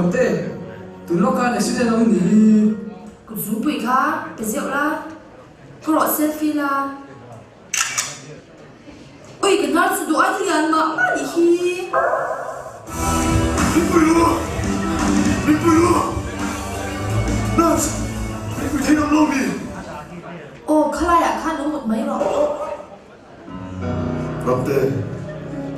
một tê tụi nó cả để xin ông nhỉ cũng giúp bị khá cái rượu la có loại selfie la ôi cái nào sự đồ thì ăn mà đi khi Đi bùi lùa Nars Đi bùi thấy ông lâu đi ồ khá lại khá đúng một mấy rồi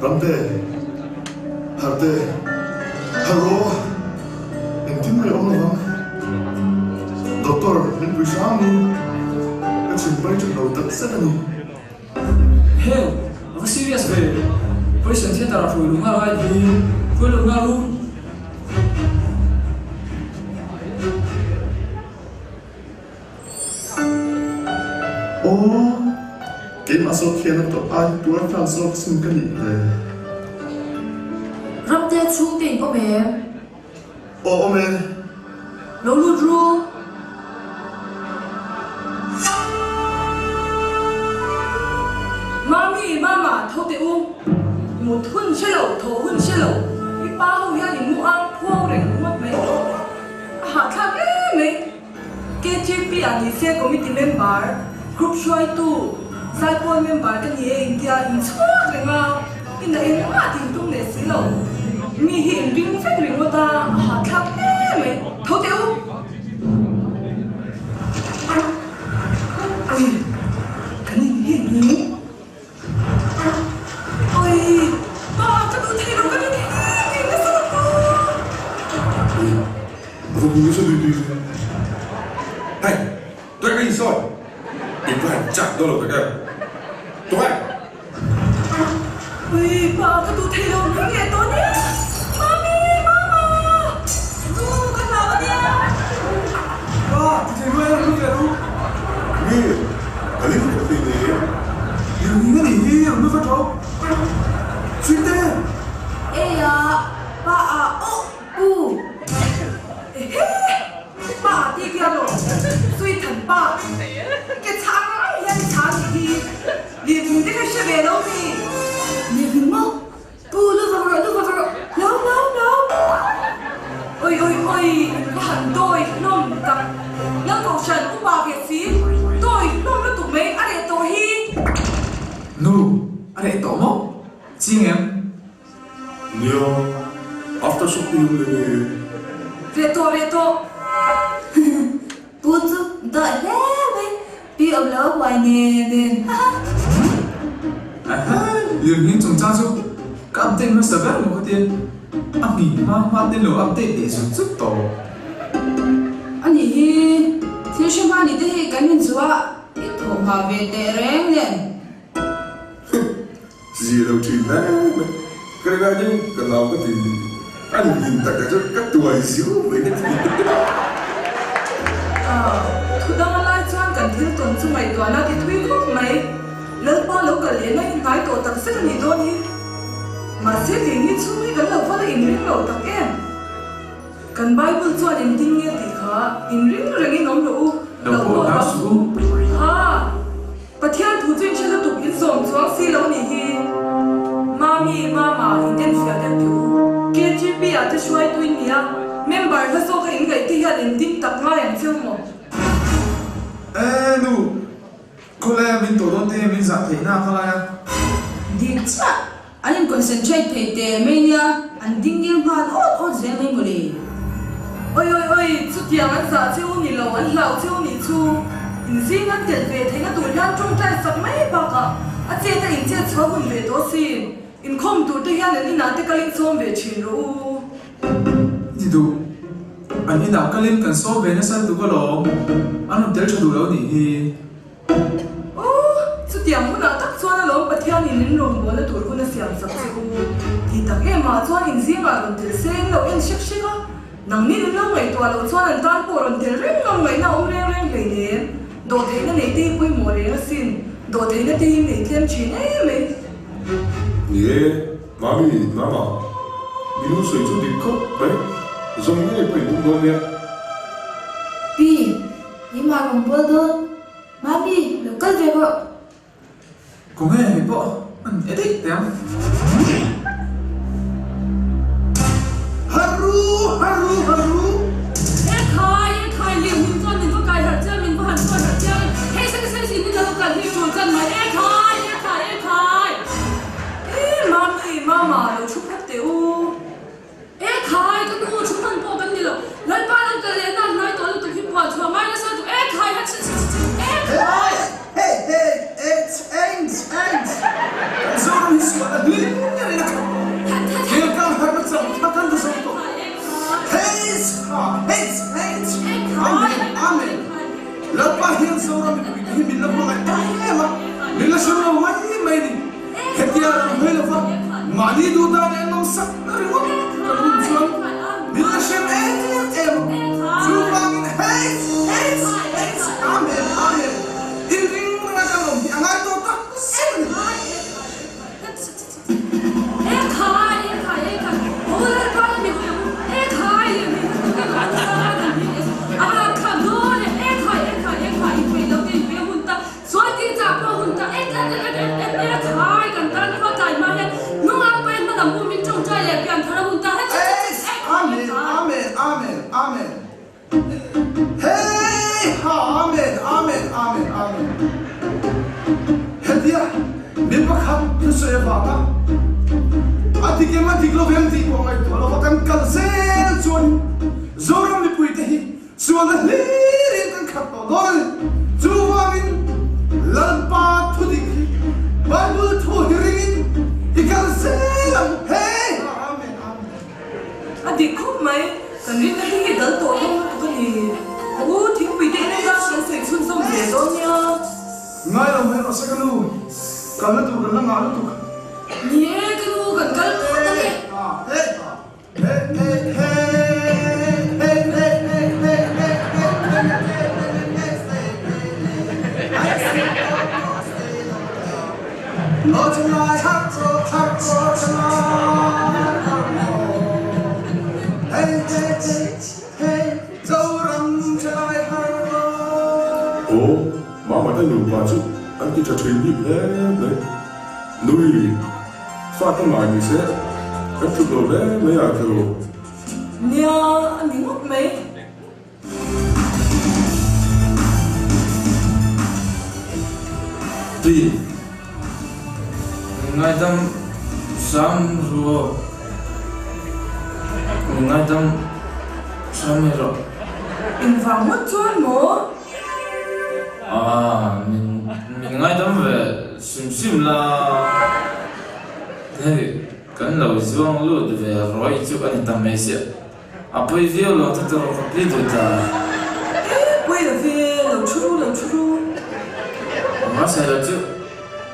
Ramte Harte Haro Em tin mày ông là Doctor Mình bùi sáng luôn Cái trình bay trong đầu tận rất là nhiều hell nó serious về với sự thiết tạo phổi đúng không ai thì với lượng ngao luôn Cái mà số kia nó tổ ai tuổi phản số xin cái gì này râm tê chung tiền có bé mẹ lâu luôn ru Mami, mama, thâu tế một huân xe lẩu, thổ huân xe lẩu cái ba hậu gia đình mua ăn, phô rỉnh mất mấy hả thằng mấy KGP anh đi xe committee member group xoay tu sai point member cái gì anh kia anh chua rồi mà cái này anh mà thì tung để xí lẩu mi hiện rinh phép rinh mà ta hả thằng mấy thâu tế ôi cái này hiện gì ôi ba chắc tôi thấy nó cái gì nó sao Không biết sao đi Này, tôi cái gì rồi? Điểm phải chặt tôi là cái tôi ôi ba chắc tôi thấy nó cái gì tôi nhé mami mama du con nào đi ba thì thầy quên lúc về luôn Nghe Cái lý của tình này đừng nghĩ gì không biết phát đâu suy tê ê à ba à ô u ba đi kia rồi suy thần ba cái thằng hiện thằng gì liền cái xe về đâu đi liền mốc u lúc vào rồi lâu ôi hẳn tôi nôm tập nhớ cầu trần cũng bà Việt xí tôi nôm nó tụi mấy ăn để tôi hi nu anh ấy tổ mốc chị em Nhiều After shopping này về tôi bút đợi lẽ mấy bị ông lỡ hoài nè nè liền những chúng ta giúp các tên nó sẽ vẽ một cái tiền anh nghỉ hoa tên lỗ update để giúp tổ anh nhỉ thiếu xem ba đi thế cái mình chúa ít thổ mà về tệ rèn lên Gì đâu chỉ nè Cái này chứ Cái nào có thì Anh nhìn tất cả các tuổi xíu với cái gì thủ đang lai choan cần thiếu tuần chung mày còn là thì thuy khóc mày lớn bao lâu cả liền này nói tổ tập sức gì thôi đi mà xét thì như chung mấy cái lẩu phát là in riêng lẩu tập em cần Bible cho đến tin nghe thì khó in riêng rồi nghe nóng đủ đầu cổ áo xuống ha và theo thủ chuyên chế tục in dòng xuống xí lẩu này thì mami mama in den phía den tiểu KGP à te xoay tôi nhỉ member它说个应该底下人定tập ngay em chưa mà ê nu cô lẽ mình tổ đón tên mình giảm thế nào không ạ đi chả anh em concentrate về tệ mấy nha anh đinh điên phan ốt dễ mấy một đi ôi chút tiền anh giả chiêu nhỉ lẩu anh lẩu chiêu nhỉ chu in riêng anh tiền về thấy nó tụi nhau trong trai sắp mấy bạc à chế ta in chế cho mình về đó xin in không tụi tôi hiện nên nãy cái linh xôm về chuyện rồi gì đủ anh ấy nào cái lên cần số về nó sao tụi có lỗ anh không thể cho đủ đâu nhỉ ô chút tiền cũng đã tắt cho nó lẩu bật theo nhìn đến rồng bữa nó tụi con nó xiêm sắp chiêu thì tất cả mà cho in riêng mà còn tiền sen lẩu in ship ship á nằng ní nó ngày tụi lẩu cho anh tan bộ còn tiền riêng nó ngày nào ông riêng ngày nè đồ thấy nó này đi quay mùa đấy nó xin đồ thấy nó đi này thêm chuyện ấy mày Nghe Mami, mama Mình muốn sửa chút đi khóc Đấy Giống như này phải đúng không nhé bi nhưng mà còn bữa thôi mami được cất về vợ có nghe mấy bộ anh ấy thích thế không Haru khai liềm mình cho mình có cài hạt chân mình có hạt cho hạt chân hay sẽ xin đi đâu cần đi một chân mà khai mama lo chúc khách tiểu khai cái đồ chúng mình bỏ cái gì rồi lần ba lần cái này nói tôi tụi khi bỏ cho mai nó sao tụi khai hạt khai It's Ains. Zoram hiswa adlin na. Kaya ka harap sa patan do sa to. Hey. Amen. Lapa hiyan zoram ni bila mga tayo. Bila siya wani may ni. Kaya hela fa mali do da na nang sak na rin wag. Bila siya Zoram hey. Amen. Iring mga kalong ang ato ta. Amen. Hey, amen. Hedia, bimbakhat tu sevaga. Ati ke mati globem ti ko ngai to lo kan kalsel chon. Zoram ni puite hi. Suala lirin kan khato dol. Chuwangin lalpa thudik. Bible thu hirin. Ikalsel. Hey, amen. adik khúc mấy cần đi cái gì đỡ tội không cái gì thiếu bị thế này ra sẽ xảy xuân sông về đó nha Ngai lo me ro sakalu. Kana tu kana ngalu tu. nhé cái đồ gần cái đó đấy Mama đã nhủ vào chứ anh cứ cho chơi nhịp đấy nuôi phát cái mài mình sẽ các chục đồ đấy mấy à kiểu nha anh đi mất mấy Di. Ngay tâm sam rồi ngay tâm sam rồi đừng vào mất chuan mỏ mình ngay tâm về sim là thế cái lâu zuang luôn về rồi chụp anh tâm mấy xe bây giờ là tôi tôi có biết được ta quay là về lâu chú mà sao là chứ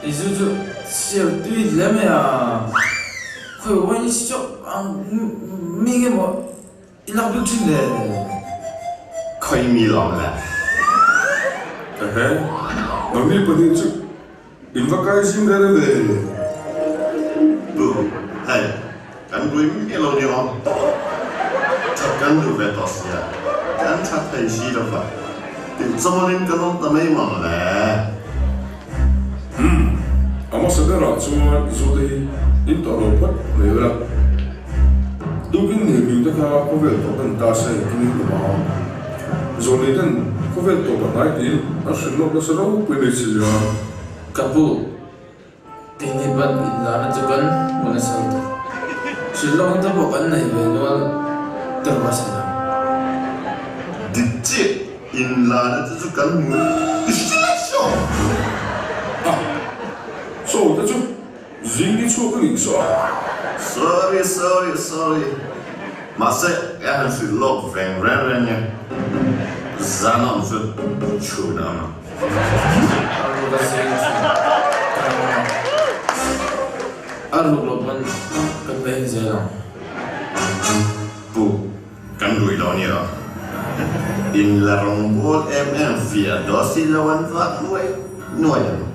이주주 시험 뛰지 레메야 거의 원이 시죠 미게 뭐 일랑 붙인데 ค่อยมีหรอกแหละ nó nghĩ bật điện chứ in vào cái sim đây là về ดูให้กันด้วยมีเราเนี่ยอ๋อถ้ากันดูเวทอสเนี่ยกันชัดให้ชีแล้วป่ะถึงสมองกันต้องทำให้มันแหละ ama sadera chuma zodi in to ro pat me ra dugin ne bi ta ka ko vel to kan ta se kin ni ba zoni den ko vel to ba nai din a shin no ba saro pe ne si ya kapu tiniban ilana jugan muna salto silong ta bokan na ibenol terwasana ditje in la na tu kan mu isho so ta chu zing ni chu ka ni so sorry masa ya han fi lok veng ren ya zanon fi chuna ma arlo loban kapen zela bu kan dui lo ni lo in la rombol fia dosi lawan va nuai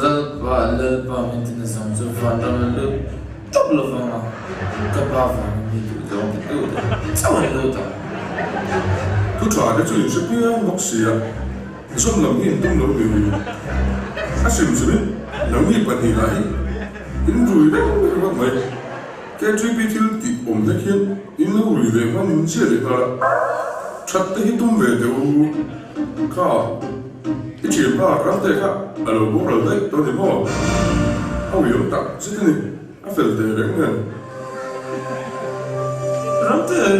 lalpa maintenance ang so fanda malu top lo fama kapava ni tu dong tu sawan lo ta cứ trả cái chuyện sẽ biết mốc xì à xong làm hiện tung nổi biểu á xìm xìm biết làm hiện bật thì lại in rồi đấy các bạn mày cái truy bị thiếu tị ổn thế khiến in nó hủy về mà nhìn chia được là chặt tới tung về đều cả cái chuyện ba rắm thế cả ở đâu bố rồi đấy tôi thì mò không hiểu tặng chứ thế này anh phải để đánh người rắm thế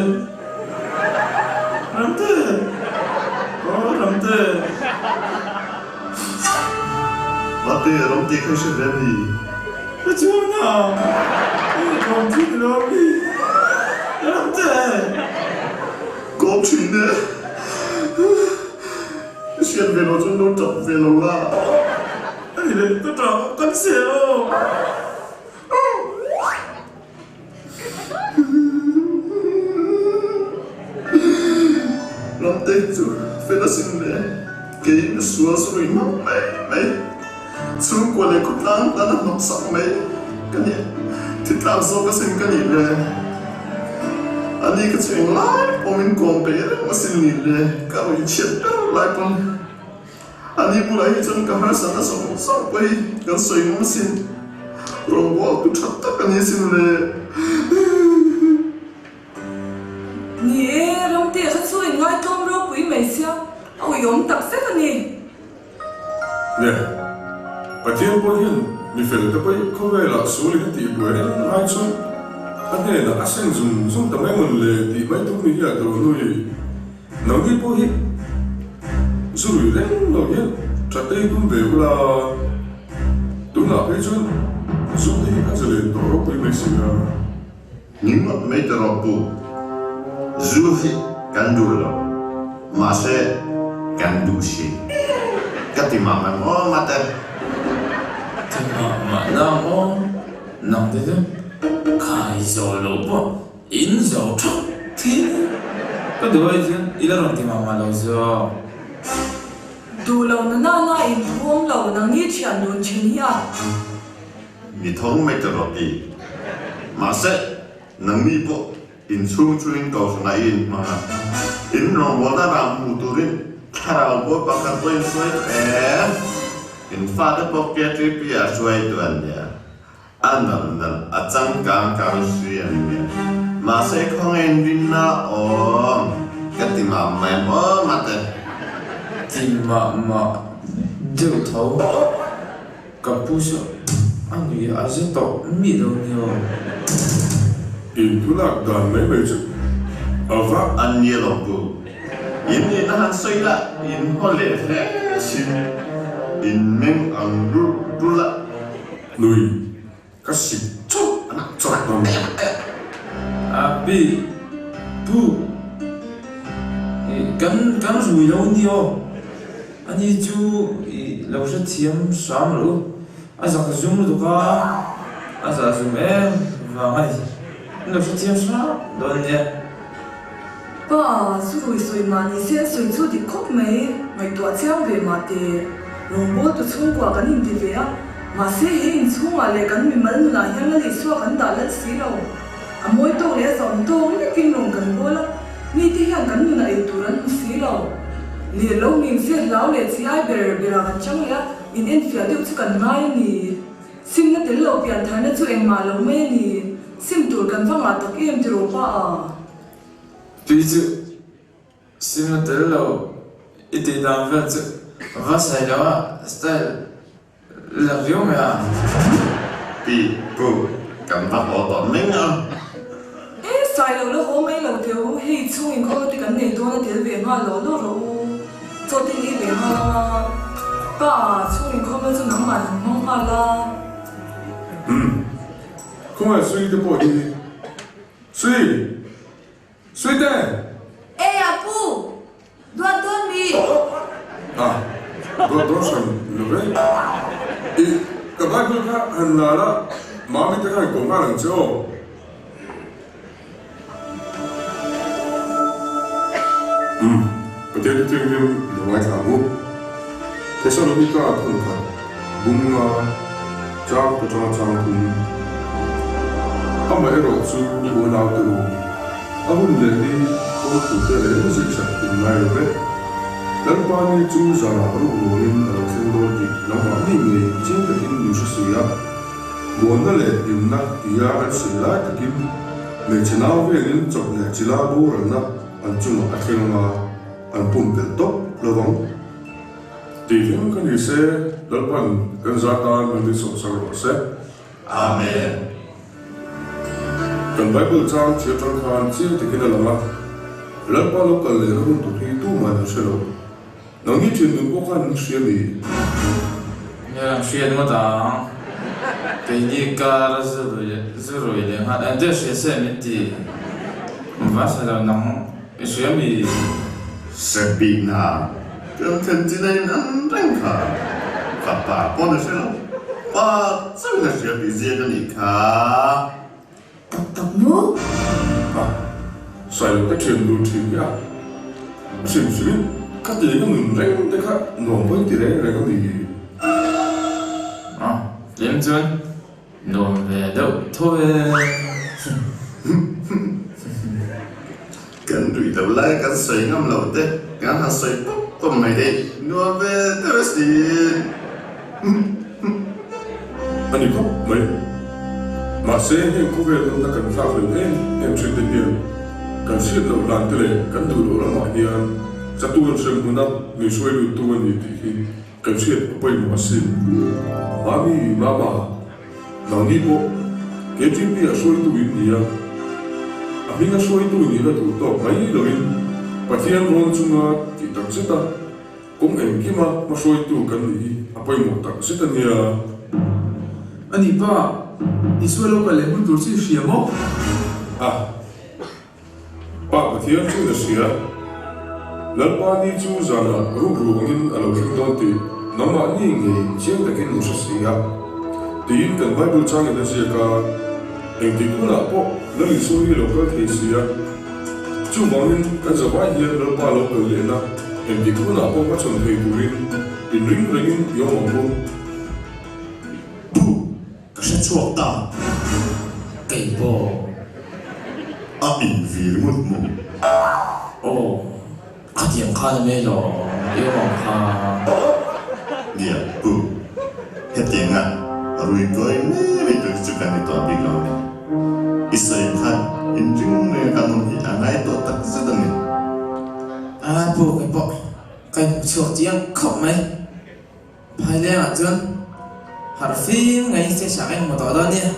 Mate, rom te khai se veni. cái chú nào còn thích nó đi làm thế Kom chin ne. Sian velo chon no chop velo la. anh đi tôi trò con xèo Rom te chu fe da sin ne. Ke in sual so in mai. Chu ko le kut lang ta na nok sak mai. Kan ye. Ti tlam so ka sin kan le. Ani ka cheng lai omin kom pe ma sin ni le. Ka wi chet lai pon. Ani pulai chon ka har sana so pai kan soi mo sin. Robot tu chat ta kan ye sin le. Nhi rong tia khát xuôi ngay tom rô quý mày xia ôi yếm tập xếp anh nhi nè và thiên bố hiền mình phải là cái không phải là số lượng tỷ bữa đấy hai số anh này là anh sinh dùng tầm ấy mình là tỷ mấy thuốc mình hiện rồi nuôi nó đi bố hiền rồi đấy nó hiền chặt đây cũng về là đúng là cái chuyện dùng thì anh sẽ lên đó quý mấy xí à Những ngọn mấy tờ rộp bù Zuhi kan dulo Mase kan dusi Kati mama mo mate thì mà nào ó nằm thế thôi khai rồi lỗ bỏ in rồi chóc thế cái đứa ấy chứ ý là thì mà lâu rồi đủ lâu na na in buông lâu na nghĩ chuyện đồn chuyện ya Mi thong mấy tờ rộp đi Mase nang mi bo In chung chuin kau sana in ma In rong wala ram muturin Karao bo pakat po in suay In father pocket trip ya suay tuan ya Anal achang kang kang suyan ya Mase kong en vin na om Kati ma mem o mate thì mà đều thấu gặp bố sợ anh nghĩ anh sẽ tỏ mì đâu nhiều in tu lạc đàn mấy mấy chứ ở pháp An ye long bu In han suy la In hole fe sin In meng ang ru la nuôi các sĩ chốt Anak corak no abi bu cắn rùi lâu nhiều anh ấy chú lâu rất thiếm sáng rồi anh rằng cái zoom được cả anh rằng zoom em và ngay lâu rất thiếm sáng đón nhé ba xuôi xuôi mà ni xe xuôi xuôi thì khóc mấy mày tua chéo về mà thì rong bố tụi chung qua cái nhìn thì về á mà xe hình chung à lấy cái mình mình là hiện là lấy xua cái đá lên xí đâu à mỗi tô lấy dòng tô mới kinh rong cái bố lắm mi thì hiện cái mình là ấy tụi nó xí đâu liền lâu mình xe lão lấy xí ai bè bè ra cái chẳng ya in phía tiêu chú cần ngay nì sim nó tới lâu biển thái nó chú em mà lâu mấy nì sim tụi cần văng mặt tắc em thì rồi pa à tuy chứ xin nó tới lâu ít thì làm việc chứ và sai đó style là riêng mà Pi bu Kam vak o to meng a sai lâu hôm ấy lâu thiếu hay chung in có thì cái này tôi nó tiền về mà lâu lâu rồi cho tiền đi về mà bà chung in có mới cho nó mà mong mà là không phải suy cái bộ gì suy đây ê à pu đoan đoan đi à đó xem được đấy ý các bạn cứ khác hẳn là đó mà mình thấy hay cũng khác lần trước cái tiếng tiếng viêm là ngay thả ngủ thế sao nó bị cả thằng khác bung cha của cha cùng ông ấy rồi chú của nào từ ông lên đi ông chủ tế lễ nó dịch sạch tình ngay rồi đấy lần qua như chú già là ông ngồi lên ở trên đôi thì nó nói gì người trên cái tin nhiều sự sửa buồn nó lệ im nát tia anh sẽ lại tất kim mình chỉ nào về những chọn này chỉ là bố rồi nè anh chung là khen mà anh bùng bền tốt lâu vắng thì những cái gì sẽ đỡ phần cần gia tăng mình đi sống sang rồi sẽ Amen. cần Bible trang chia trong khan chia thì cái đó là lần ba lúc cần lệ nó không tụt đi tu mà nó sẽ đâu nó nghĩ chuyện đừng có khăn xuyên đi nhà xuyên mà ta cái gì cả rồi liền hạt anh chơi sẽ mình thì và sẽ là nóng xuyên bị Sabina, cần thân chỉ nên ăn răng khá. Và bà con nó sẽ đâu. Bà chắc là sẽ bị giết cho nhỉ khá. Tập nước. sai cái chuyện đồ chuyện kia xỉm các gì nó mình rèn đấy khác nòng với thì đấy là cái gì liêm chân nôn về đâu thôi Cần đuổi đầu lại cần xoay ngâm lẩu tê. Cần hạt xoay bốc tôm mày đi. Nua về tớ xin. anh đi khóc mấy mà sẽ hiện có về chúng ta cần phát được em chuyện tình yêu cần siết đầu đàn tới lệ cần đủ độ là mọi hiền za tuan sem huna ni suai lu tuan ni ti hi kan siat pai ma sim mami mama na ni po ke ti pi a suai tu in dia a minga suai tu ni la tu to mai lo in pathian ron chunga ti tak seta kum em ki ma suai tu kan ni a pai mo tak seta ni a ani pa ni suai lo ka le mun tur si shiamo a pa pathian chu na sia lalpa ni chu zana ru ngin alo ring don ti nama ni nge chiang takin nu sia tin kan bible chang ina sia ka eng ti kuna po lali suri lo ka the sia chu bangin ka zawai hian lalpa lo ka le na eng ti kuna po ka chon thei turin in ring yo mo Bu, ka sẽ chuộc ta. cái bộ A in vir mut mu. cái điểm khăn mấy lo yêu mong kha Dia, bu. Hết tiếng à. Rui coi mê mê được sự cần đi tòa bị lòng này. Isai khan, in ring nè khăn mong hi anai to tak rất là nè. bộ cái chuột tiếng khóc mấy phải lên chân hạt phim ngày sẽ sáng anh một tỏ đó nha